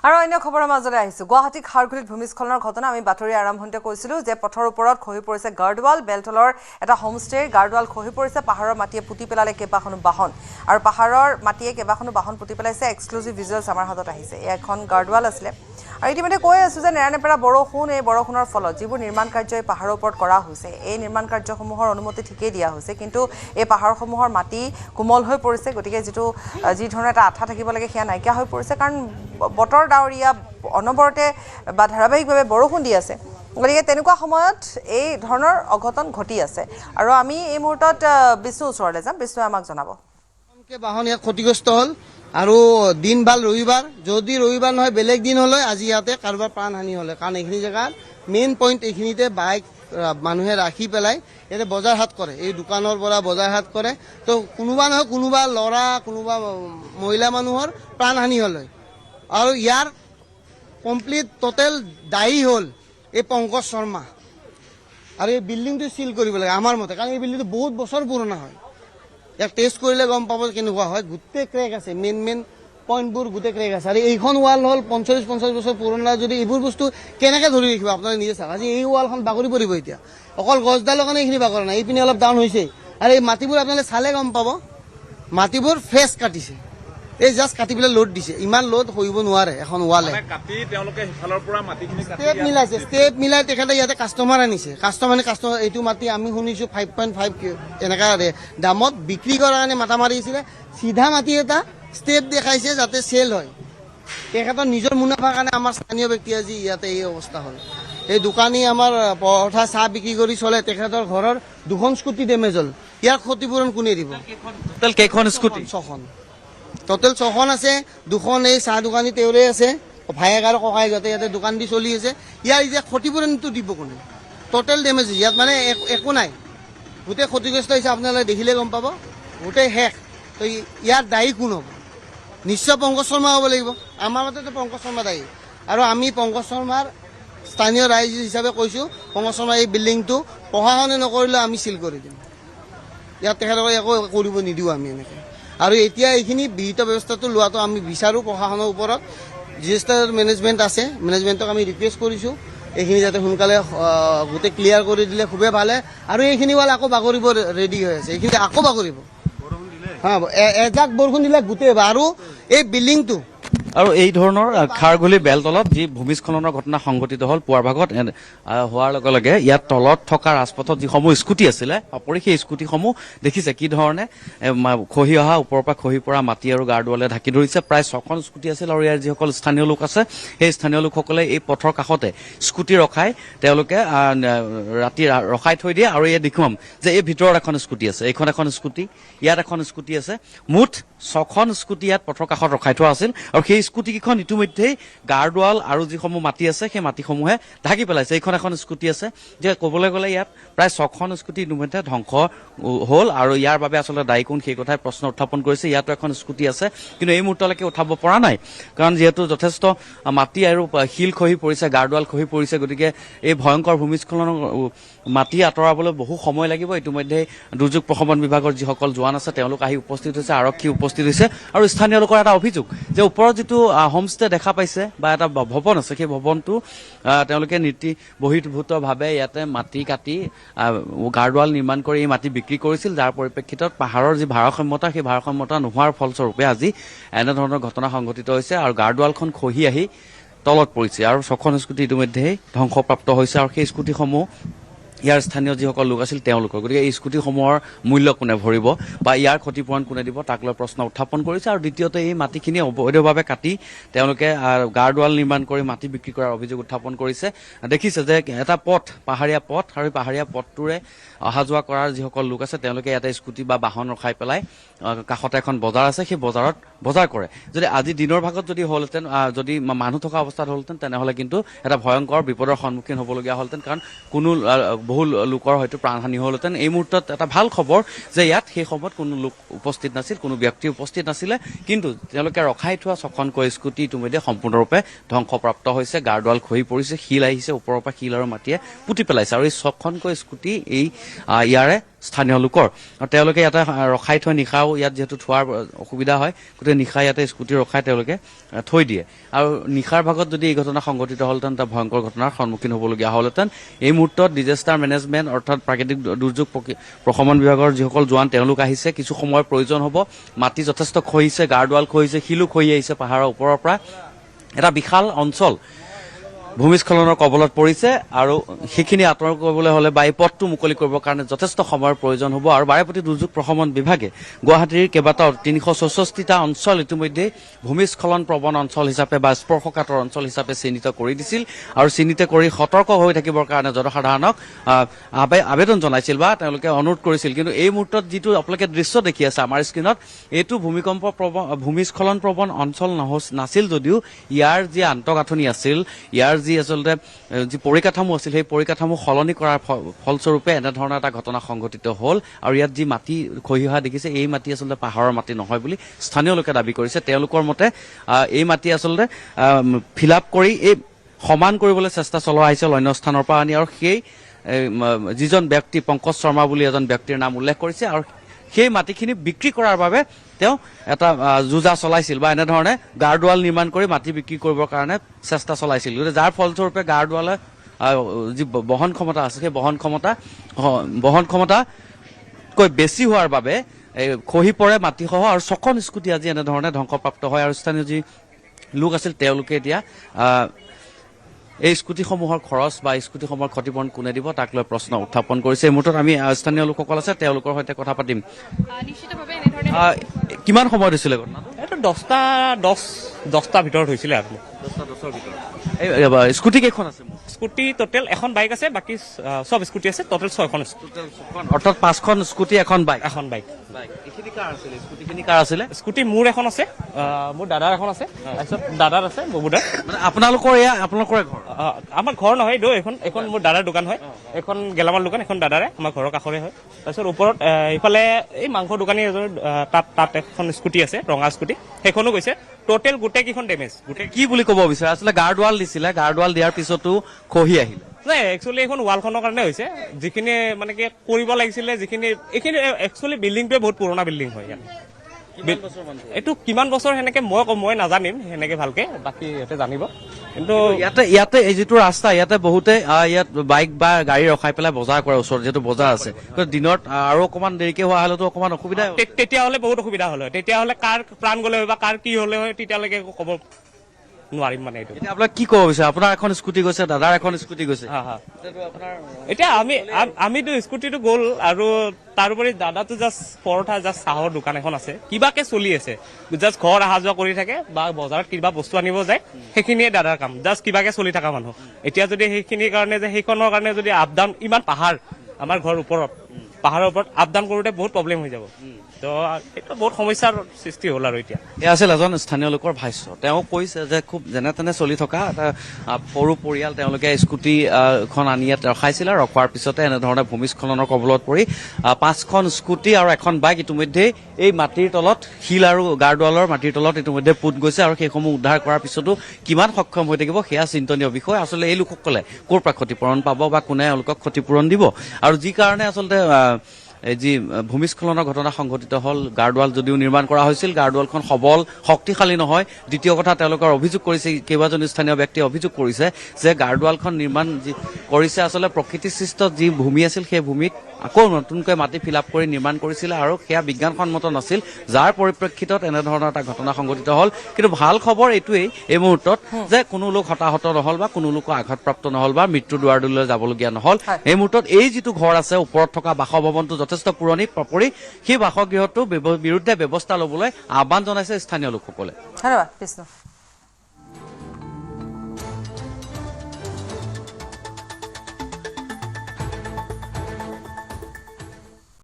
আৰু অন্য খবৰৰ মাজলৈ আহিছো গুৱাহাটী খাৰঘুলিত ভূমিস্খলনৰ ঘটনা আমি বাতৰি আৰম্ভণতে কৈছিলো যে পথৰ ওপৰত খহি পৰিছে গাৰ্ডৱাল বেলতলৰ এটা হোমষ্টে গাৰ্ডৱাল খহি পৰিছে পাহাৰৰ মাটিয়ে পুতি পেলালে কেইবাখনো বাহন আৰু পাহাৰৰ মাটিয়ে কেইবাখনো বাহন পুতি পেলাইছে এক্সক্লুসিভ ভিজুৱেলছ আমাৰ হাতত আহিছে এখন গাৰ্ডৱাল আছিলে আৰু ইতিমধ্যে কৈ আছো যে নেৰানেপেৰা বৰষুণ এই বৰষুণৰ ফলত যিবোৰ নিৰ্মাণ কাৰ্য এই পাহাৰৰ ওপৰত কৰা হৈছে এই নিৰ্মাণ কাৰ্যসমূহৰ অনুমতি ঠিকেই দিয়া হৈছে কিন্তু এই পাহাৰসমূহৰ মাটি কোমল হৈ পৰিছে গতিকে যি ধৰণৰ এটা আঠা থাকিব লাগে সেয়া নাইকিয়া হৈ পৰিছে কাৰণ বতৰ ডাৱৰীয়া অনবৰতে বা ধাৰাবাহিকভাৱে বৰষুণ দি আছে গতিকে তেনেকুৱা সময়ত এই ধৰণৰ অঘটন ঘটি আছে আৰু আমি এই মুহূৰ্তত বিষ্ণু ওচৰলৈ যাম বিষ্ণুৱে আমাক জনাব বাহন ইয়াত ক্ষতিগ্ৰস্ত হ'ল আৰু দিন ভাল ৰবিবাৰ যদি ৰবিবাৰ নহয় বেলেগ দিন হ'লে আজি ইয়াতে কাৰোবাৰ প্ৰাণহানি হ'লে কাৰণ এইখিনি জেগাত মেইন পইণ্ট এইখিনিতে বাইক মানুহে ৰাখি পেলাই ইয়াতে বজাৰ হাট কৰে এই দোকানৰ পৰা বজাৰ হাট কৰে তো কোনোবা নহয় কোনোবা ল'ৰা কোনোবা মহিলা মানুহৰ প্ৰাণহানি হ'লে আৰু ইয়াৰ কমপ্লিট টোটেল দায়ী হ'ল এই পংকজ শৰ্মা আৰু এই বিল্ডিংটো চিল কৰিব লাগে আমাৰ মতে কাৰণ এই বিল্ডিংটো বহুত বছৰ পুৰণা হয় ইয়াক টেষ্ট কৰিলে গম পাব কেনেকুৱা হয় গোটেই ক্ৰেক আছে মেইন পইণ্টবোৰ গোটেই ক্ৰেক আছে আৰু এইখন ৱাল হ'ল 45-50 বছৰ পুৰণা যদি এইবোৰ বস্তু কেনেকৈ ধৰি ৰাখিব আপোনালোকে নিজে চাওক আজি এই ৱালখন বাগৰি পৰিব এতিয়া অকল গছডালৰ কাৰণে এইখিনি বাগৰা নাই এইপিনে অলপ ডাউন হৈছে আৰু এই মাটিবোৰ আপোনালোকে চালে গম পাব মাটিবোৰ ফ্ৰেছ কাটিছে এই জাষ্ট কাটি পেলাই লোড দিছে ইমান লোড সহিব নোৱাৰে এখন ৱালে ষ্টেপ মিলাইছে ষ্টেপ মিলাই তেখেতে ইয়াতে কাষ্টমাৰ আনিছে কাষ্টমাৰ এইটো মাটি আমি শুনিছোঁ 5.5 এনেকুৱা দামত বিক্ৰী কৰাৰ কাৰণে মাথা মাৰিছিলে চিধা মাটি এটা ষ্টেপ দেখাইছে যাতে চেল হয় তেখেতৰ নিজৰ মুনাফাৰ কাৰণে আমাৰ স্থানীয় ব্যক্তি আজি ইয়াতে এই অৱস্থা হ'ল এই দোকানী আমাৰ পৰঠা চাহ বিক্ৰী কৰি চলে তেখেতৰ ঘৰৰ 2খন স্কুটি ডেমেজ হ'ল ইয়াৰ ক্ষতিপূৰণ কোনে দিব কেইখন স্কুটি 6খন টোটেল 6খন আছে 2খন এই চাহ দোকানী তেওঁৰে আছে ভায়েক আৰু ককাই যাতে ইয়াতে দোকান দি চলি আছে ইয়াৰ এতিয়া ক্ষতিপূৰণটো দিব কোনে টোটেল ডেমেজ ইয়াত মানে একো নাই গোটেই ক্ষতিগ্ৰস্ত হৈছে আপোনালোকে দেখিলে গম পাব গোটেই শেষ তো ইয়াৰ দায়ী কোন হ'ব নিশ্চয় পংকজ শৰ্মা হ'ব লাগিব আমাৰ মতেতো পংকজ শৰ্মা দায়ী আৰু আমি পংকজ শৰ্মাৰ স্থানীয় ৰাইজ হিচাপে কৈছোঁ পংকজ শৰ্মা এই বিল্ডিংটো প্ৰশাসনে নকৰিলে আমি চিল কৰি দিম ইয়াত তেখেতলোকে একো কৰিব নিদিওঁ আমি এনেকৈ আৰু এতিয়া এইখিনি বিহিত ব্যৱস্থাটো লোৱাটো আমি বিচাৰোঁ প্ৰশাসনৰ ওপৰত ডিজাষ্টাৰ মেনেজমেণ্ট আছে মেনেজমেণ্টক আমি ৰিকুৱেষ্ট কৰিছোঁ এইখিনি যাতে সোনকালে গোটেই ক্লিয়াৰ কৰি দিলে খুবেই ভালে আৰু এইখিনি ৱাল আকৌ বাগৰিব ৰেডি হৈ আছে এইখিনি আকৌ বাগৰিব হা এজাক বৰষুণ দিলে গোটেই আৰু এই বিল্ডিংটো আৰু এই ধৰণৰ খাৰঘুলি বেলতলত যি ভূমিস্খলনৰ ঘটনা সংঘটিত হ'ল পুৱাৰ ভাগত হোৱাৰ লগে লগে ইয়াত তলত থকা ৰাজপথত যিসমূহ স্কুটি আছিলে অপৰি সেই স্কুটিসমূহ দেখিছে কি ধৰণে খহি অহা ওপৰৰ পৰা খহি পৰা মাটি আৰু গাৰ্ডৱালে ঢাকি ধৰিছে প্ৰায় 6খন স্কুটি আছিল আৰু ইয়াৰ যিসকল স্থানীয় লোক আছে সেই স্থানীয় লোকসকলে এই পথৰ কাষতে স্কুটি ৰখাই তেওঁলোকে ৰাতি ৰখাই থৈ দিয়ে আৰু ইয়াত দেখুৱাম যে এই ভিতৰত এখন স্কুটি আছে এইখন এখন স্কুটি ইয়াত এখন স্কুটি আছে মুঠ 6খন স্কুটি ইয়াত পথৰ কাষত ৰখাই থোৱা আছিল আৰু সেই স্কুটিকেইখন ইতিমধ্যেই গাৰ্ডৱাল আৰু যিসমূহ মাটি আছে সেই মাটিসমূহে ঢাকি পেলাইছে এইখন এখন স্কুটি আছে যে ক'বলৈ গ'লে ইয়াত প্ৰায় 6খন স্কুটি ইতিমধ্যে ধ্বংস হ'ল আৰু ইয়াৰ বাবে আচলতে দায়ী কোন সেই কথাই প্ৰশ্ন উত্থাপন কৰিছে ইয়াতো এখন স্কুটি আছে কিন্তু এই মুহূৰ্তলৈকে উঠাব পৰা নাই কাৰণ যিহেতু যথেষ্ট মাটি আৰু শিল খহি পৰিছে গাৰ্ডৱাল খহি পৰিছে গতিকে এই ভয়ংকৰ ভূমিস্খলনৰ মাটি আঁতৰাবলৈ বহু সময় লাগিব ইতিমধ্যে দুৰ্যোগ প্ৰশমন বিভাগৰ যিসকল জোৱান আছে তেওঁলোক আহি উপস্থিত হৈছে আৰক্ষী উপস্থিত হৈছে আৰু স্থানীয় লোকৰ এটা অভিযোগ যে ওপৰত যিটো হোমষ্টে দেখা পাইছে বা এটা ভৱন আছে সেই ভৱনটো তেওঁলোকে নীতি বহিৰ্ভূতভাৱে ইয়াতে মাটি কাটি গাৰ্ডৱাল নিৰ্মাণ কৰি এই মাটি বিক্ৰী কৰিছিল যাৰ পৰিপ্ৰেক্ষিতত পাহাৰৰ যি ভাৰসাম্যতা সেই ভাৰসাম্যতা নোহোৱাৰ ফলস্বৰূপে আজি এনেধৰণৰ ঘটনা সংঘটিত হৈছে আৰু গাৰ্ডৱালখন খহি আহি তলত পৰিছে আৰু 6খন স্কুটি ইতিমধ্যেই ধ্বংসপ্ৰাপ্ত হৈছে আৰু সেই স্কুটিসমূহ ইয়াৰ স্থানীয় যিসকল লোক আছিল তেওঁলোকৰ গতিকে এই স্কুটিসমূহৰ মূল্য কোনে ভৰিব বা ইয়াৰ ক্ষতিপূৰণ কোনে দিব তাক লৈ প্ৰশ্ন উত্থাপন কৰিছে আৰু দ্বিতীয়তে এই মাটিখিনি অবৈধভাৱে কাটি তেওঁলোকে গাৰ্ডৱাল নিৰ্মাণ কৰি মাটি বিক্ৰী কৰাৰ অভিযোগ উত্থাপন কৰিছে দেখিছে যে এটা পথ পাহাৰীয়া পথ আৰু পাহাৰীয়া পথটোৰে অহা যোৱা কৰাৰ যিসকল লোক আছে তেওঁলোকে ইয়াতে স্কুটি বা বাহন ৰখাই পেলাই কাষতে এখন বজাৰ আছে সেই বজাৰত বজাৰ কৰে যদি আজি দিনৰ ভাগত যদি হ'লহেঁতেন যদি মানুহ থকা অৱস্থাত হ'লহেঁতেন তেনেহ'লে কিন্তু এটা ভয়ংকৰ বিপদৰ সন্মুখীন হ'বলগীয়া হ'লহেঁতেন কাৰণ কোনো বহু লোকৰ হয়তো প্ৰাণহানি হ'লহেঁতেন এই মুহূৰ্তত এটা ভাল খবৰ যে ইয়াত সেই সময়ত কোনো লোক উপস্থিত নাছিল কোনো ব্যক্তি উপস্থিত নাছিলে কিন্তু তেওঁলোকে ৰখাই থোৱা 6খনকৈ স্কুটি ইতিমধ্যে সম্পূৰ্ণৰূপে ধ্বংসপ্ৰাপ্ত হৈছে গাৰ্ডৱাল খহি পৰিছে শিল আহিছে ওপৰৰ পৰা শিল আৰু মাটিয়ে পুতি পেলাইছে আৰু এই 6খনকৈ স্কুটি এই ইয়াৰে স্থানীয় লোকৰ আৰু তেওঁলোকে ইয়াতে ৰখাই থৈ নিশাও ইয়াত যিহেতু থোৱাৰ অসুবিধা হয় গোটেই নিশা ইয়াতে স্কুটি ৰখাই তেওঁলোকে থৈ দিয়ে আৰু নিশাৰ ভাগত যদি এই ঘটনা সংঘটিত হ'লহেঁতেন এটা ভয়ংকৰ ঘটনাৰ সন্মুখীন হ'বলগীয়া হ'লহেঁতেন এই মুহূৰ্তত ডিজাষ্টাৰ মেনেজমেণ্ট অৰ্থাৎ প্ৰাকৃতিক দুৰ্যোগ প্ৰশমন বিভাগৰ যিসকল জোৱান তেওঁলোক আহিছে কিছু সময়ৰ প্ৰয়োজন হ'ব মাটি যথেষ্ট খহিছে গাৰ্ডৱাল খহিছে শিলো খহি আহিছে পাহাৰৰ ওপৰৰ পৰা এটা বিশাল অঞ্চল ভূমিস্খলনৰ কবলত পৰিছে আৰু সেইখিনি আঁতৰ কৰিবলৈ হ'লে বা এই পথটো মুকলি কৰিবৰ কাৰণে যথেষ্ট সময়ৰ প্ৰয়োজন হ'ব আৰু বাৰেপতি দুৰ্যোগ প্ৰশমন বিভাগে গুৱাহাটীৰ কেইবাটাও 364টা অঞ্চল ইতিমধ্যে ভূমিস্খলন প্ৰৱণ অঞ্চল হিচাপে বা স্পৰ্শকাতৰ অঞ্চল হিচাপে চিহ্নিত কৰি দিছিল আৰু চিহ্নিত কৰি সতৰ্ক হৈ থাকিবৰ কাৰণে জনসাধাৰণক আবেদন জনাইছিল বা তেওঁলোকে অনুৰোধ কৰিছিল কিন্তু এই মুহূৰ্তত যিটো আপোনালোকে দৃশ্য দেখি আছে আমাৰ স্ক্ৰীণত এইটো ভূমিস্খলন প্ৰৱণ অঞ্চল নাছিল যদিও ইয়াৰ যি আন্তঃগাঁথনি আছিল ইয়াৰ যি আচলতে যি পৰিকাঠামো আছিল সেই পৰিকাঠামো সলনি কৰাৰ ফলস্বৰূপে এনেধৰণৰ এটা ঘটনা সংঘটিত হ'ল আৰু ইয়াত যি মাটি খহি অহা দেখিছে এই মাটি আচলতে পাহাৰৰ মাটি নহয় বুলি স্থানীয় লোকে দাবী কৰিছে তেওঁলোকৰ মতে এই মাটি আচলতে ফিল আপ কৰি এই সমান কৰিবলৈ চেষ্টা চলোৱা হৈছিল অন্য স্থানৰ পৰা আনি আৰু সেই যিজন ব্যক্তি পংকজ শৰ্মা বুলি এজন ব্যক্তিৰ নাম উল্লেখ কৰিছে আৰু সেই মাটিখিনি বিক্ৰী কৰাৰ বাবে তেওঁ এটা যুঁজা চলাইছিল বা এনেধৰণে গাৰ্ডৱাল নিৰ্মাণ কৰি মাটি বিক্ৰী কৰিবৰ কাৰণে চেষ্টা চলাইছিল যাৰ ফলস্বৰূপে গাৰ্ডৱালে যি বহন ক্ষমতা আছে সেই বহন ক্ষমতাকৈ বেছি হোৱাৰ বাবে খহি পৰে মাটিসহ আৰু ছখন স্কুটি আজি এনেধৰণে ধ্বংসপ্ৰাপ্ত হয় আৰু স্থানীয় যি লোক আছিল তেওঁলোকে এতিয়া এই স্কুটিসমূহৰ খৰচ বা স্কুটিসমূহৰ ক্ষতিপূৰণ কোনে দিব তাক লৈ প্ৰশ্ন উত্থাপন কৰিছে এই মুহূৰ্তত আমি স্থানীয় লোকসকল আছে তেওঁলোকৰ সৈতে কথা পাতিম কিমান সময়ত হৈছিলে ঘটনাটো এইটো 10টা ভিতৰত হৈছিলে আৰু 10ৰ ভিতৰত স্কুটি কেইখন আছে স্কুটি টোটেল এখন বাইক আছে বাকী সব স্কুটি আছে টোটেল 6খন অৰ্থাৎ 5খন স্কুটি এখন বাইক এইখিনি কাৰ আছিলে স্কুটিখিনি কাৰ আছিলে স্কুটি মোৰ এখন আছে মোৰ দাদাৰ এখন আছে তাৰপিছত দাদাৰ আছে ববুদাৰ মানে আপোনালোকৰ আপোনালোকৰে ঘৰ আমাৰ ঘৰ নহয় এখন মোৰ দাদাৰ দোকান হয় এখন গেলামাল দোকান এখন দাদাৰে আমাৰ ঘৰৰ কাষৰে হয় তাৰপিছত ওপৰত ইফালে এই মাংস দোকানী এজন তাত এখন স্কুটি আছে ৰঙা স্কুটি সেইখনো গৈছে টোটেল গোটেই কেইখন ডেমেজ গোটেই কি বুলি ক'ব বিচাৰে আচলতে গাৰ্ডৱাল দিছিলে গাৰ্ডৱাল দিয়াৰ পিছতো খহি আহিলে নাই একচুৱেলি এইখন ৱালখনৰ কাৰণে হৈছে যিখিনি মানে কি কৰিব লাগিছিলে এইখিনি একচুৱেলি বিল্ডিংটোৱে বহুত পুৰণা বিল্ডিং হয় ইয়াত এইটো কিমান বছৰ সেনেকে মই নাজানিম সেনেকে ভালকে বাকী ইয়াতে জানিব কিন্তু ইয়াতে এই যিটো ৰাস্তা ইয়াতে বহুতে ইয়াত বাইক বা গাড়ী ৰখাই পেলাই বজাৰ কৰে ওচৰত যিহেতু বজাৰ আছে দিনত আৰু অকমান দেৰিকে হোৱা হলেতো অকমান অসুবিধা তেতিয়াহ'লে বহুত অসুবিধা হ'ল হয় তেতিয়াহ'লে কাৰ প্ৰাণ গ'লে হয় বা কাৰ কি হ'লে হয় তেতিয়ালৈকে ক'ব নোৱাৰিম মানে এইটো এতিয়া আপোনাক কি ক'ব বিচাৰে আপোনাৰ এখন স্কুটি গৈছে দাদাৰ এখন স্কুটি গৈছে এতিয়া আমিতো স্কুটিটো গ'ল আৰু তাৰোপৰি দাদাটো জাষ্ট পৰঠা জাষ্ট চাহৰ দোকান এখন আছে কিবাকে চলি আছে জাষ্ট ঘৰ অহা যোৱা কৰি থাকে বা বজাৰত কিবা বস্তু আনিব যায় সেইখিনিয়ে দাদাৰ কাম জাষ্ট কিবাকে চলি থকা মানুহ এতিয়া যদি সেইখিনিৰ কাৰণে যে সেইখনৰ কাৰণে যদি আপ ডাউন ইমান পাহাৰ আমাৰ ঘৰৰ ওপৰত পাহাৰৰ ওপৰত আপ ডাউন কৰোঁতে বহুত প্ৰব্লেম হৈ যাব তো এইটো বহুত সমস্যাৰ সৃষ্টি হ'ল আৰু এতিয়া এয়া আছিল এজন স্থানীয় লোকৰ ভাষ্য তেওঁ কৈছে যে খুব যেনে তেনে চলি থকা এটা সৰু পৰিয়াল তেওঁলোকে স্কুটিখন আনি ইয়াত ৰখাইছিল আৰু ৰখোৱাৰ পিছতে এনেধৰণে ভূমিস্খলনৰ কবলত পৰি 5খন স্কুটি আৰু এখন বাইক ইতিমধ্যে এই মাটিৰ তলত শিল আৰু গাৰ্ডৱালৰ মাটিৰ তলত ইতিমধ্যে পোত গৈছে আৰু সেইসমূহ উদ্ধাৰ কৰাৰ পিছতো কিমান সক্ষম হৈ থাকিব সেয়া চিন্তনীয় বিষয় আচলতে এই লোকসকলে ক'ৰ পৰা ক্ষতিপূৰণ পাব বা কোনে এওঁলোকক ক্ষতিপূৰণ দিব আৰু যি কাৰণে আচলতে যি ভূমিস্খলনৰ ঘটনা সংঘটিত হ'ল গাৰ্ডৱাল যদিও নিৰ্মাণ কৰা হৈছিল গাৰ্ডৱালখন সবল শক্তিশালী নহয় দ্বিতীয় কথা তেওঁলোকৰ অভিযোগ কৰিছে কেইবাজন স্থানীয় ব্যক্তিয়ে অভিযোগ কৰিছে যে গাৰ্ডৱালখন নিৰ্মাণ যি কৰিছে আচলতে প্ৰকৃতিসৃষ্ট যি ভূমি আছিল সেই ভূমিত আকৌ নতুনকৈ মাটি ফিল আপ কৰি নিৰ্মাণ কৰিছিলে আৰু সেয়া বিজ্ঞানসন্মত নাছিল যাৰ পৰিপ্ৰেক্ষিতত এনেধৰণৰ এটা ঘটনা সংঘটিত হ'ল কিন্তু ভাল খবৰ এইটোৱেই এই মুহূৰ্তত যে কোনো লোক হতাহত নহ'ল বা কোনো লোক আঘাতপ্ৰাপ্ত নহ'ল বা মৃত্যু দুৱাৰলৈ যাবলগীয়া নহ'ল এই মুহূৰ্তত এই যিটো ঘৰ আছে ওপৰত থকা বাসভৱনটো যথেষ্ট পুৰণি প্ৰপৰি সেই বাসগৃহটোৰ বিৰুদ্ধে ব্যৱস্থা ল'বলৈ আহ্বান জনাইছে স্থানীয় লোকসকলে ধন্যবাদ বিষ্ণু